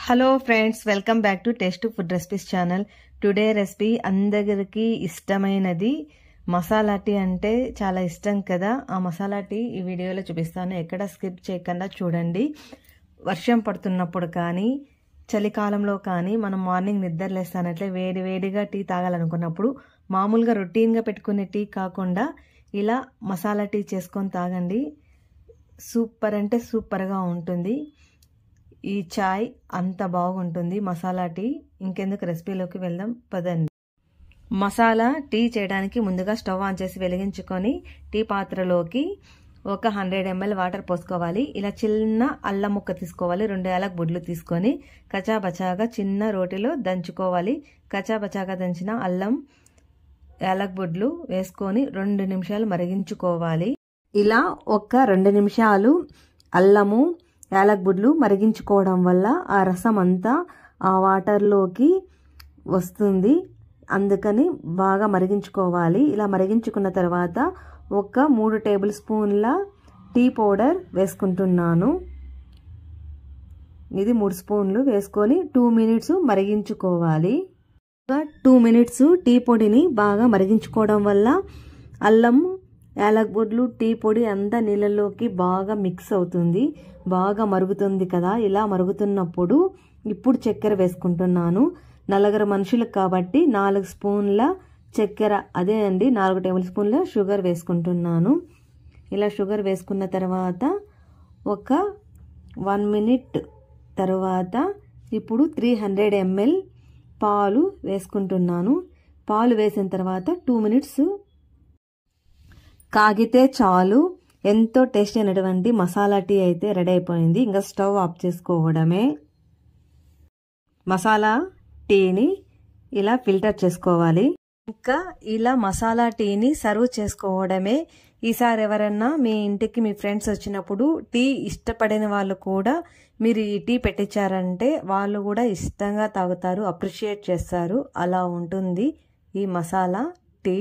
Hello friends, welcome back to taste food recipes channel. Today recipe అందరికి ఇష్టమైనది. Masala tea అంటే చాలా ఇష్టం కదా. ఆ మసాలా టీ ఈ వీడియోలో చూపిస్తాను. ఎక్కడ స్కిప్ చేయకుండా చూడండి. వర్షం పడుతున్నప్పుడు కానీ చలికాలంలో కానీ మనం మార్నింగ్ నిద్ర లేస్తానట్లే వేడి వేడిగా టీ తాగాలనుకున్నప్పుడు మామూలుగా రొటీన్గా పెట్టుకునే టీ కాకుండా ఇలా మసాలా టీ చేసుకొని తాగండి. సూపర్ అంటే సూపర్గా ఉంటుంది. ఈ చాయ్ అంత బాగుంటుంది మసాలా టీ. ఇంకెందుకు రెసిపీలోకి వెళ్దాం పదండి. మసాలా టీ చేయడానికి ముందుగా స్టవ్ ఆన్ చేసి వెలిగించుకొని టీ పాత్రలోకి ఒక 100 ml వాటర్ పోసుకోవాలి. ఇలా చిన్న అల్లం ముక్క తీసుకోవాలి. 2 యాలక్ బుడ్లు తీసుకొని కచాబచాగా చిన్న రోటిలో దంచుకోవాలి. కచాబచాగా దంచిన అల్లం యాలక్ బుడ్లు వేసుకొని 2 నిమిషాలు మరిగించుకోవాలి. ఇలా ఒక 2 నిమిషాలు అల్లము యాలక్ బుడ్లు మరిగించుకోవడం వల్ల ఆ రసం అంతా ఆ వాటర్లోకి వస్తుంది. అందుకని బాగా మరిగించుకోవాలి. ఇలా మరిగించుకున్న తర్వాత ఒక 3 టేబుల్ స్పూన్ల టీ పౌడర్ వేసుకుంటున్నాను. ఇది 3 స్పూన్లు వేసుకొని 2 మినిట్స్ మరిగించుకోవాలి. 2 మినిట్స్ టీ పొడిని బాగా మరిగించుకోవడం వల్ల అల్లం యాలక్ బుడ్లు టీ పొడి అంతా నీళ్ళలోకి బాగా మిక్స్ అవుతుంది. బాగా మరుగుతుంది కదా. ఇలా మరుగుతున్నప్పుడు ఇప్పుడు చక్కెర వేసుకుంటున్నాను. 4 మనుషులకు కాబట్టి 4 స్పూన్ల చక్కెర, అదే అండి 4 టేబుల్ స్పూన్ల షుగర్ వేసుకుంటున్నాను. ఇలా షుగర్ వేసుకున్న తర్వాత ఒక 1 మినిట్ తర్వాత ఇప్పుడు 300 ml పాలు వేసుకుంటున్నాను. పాలు వేసిన తర్వాత 2 మినిట్స్ కాగితే చాలు. ఎంతో టేస్ట్ అయినటువంటి మసాలా టీ అయితే రెడీ అయిపోయింది. ఇంకా స్టవ్ ఆఫ్ చేసుకోవడమే. మసాలా టీని ఇలా ఫిల్టర్ చేసుకోవాలి. ఇంకా ఇలా మసాలా టీని సర్వ్ చేసుకోవడమే. ఈసారి ఎవరన్నా మీ ఇంటికి మీ ఫ్రెండ్స్ వచ్చినప్పుడు టీ ఇష్టపడిన వాళ్ళు కూడా మీరు ఈ టీ పెట్టించారంటే వాళ్ళు కూడా ఇష్టంగా తాగుతారు, అప్రిషియేట్ చేస్తారు. అలా ఉంటుంది ఈ మసాలా టీ.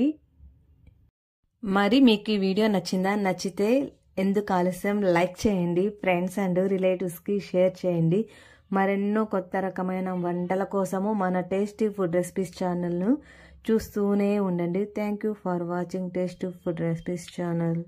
మరి మీకు ఈ వీడియో నచ్చిందా? నచ్చితే ఎందుకు ఆలస్యం, లైక్ చేయండి. ఫ్రెండ్స్ అండ్ రిలేటివ్స్కి షేర్ చేయండి. మరెన్నో కొత్త రకమైన వంటల కోసము మన టేస్టీ ఫుడ్ రెసిపీస్ ఛానల్ను చూస్తూనే ఉండండి. Thank you for watching tasty food recipes channel.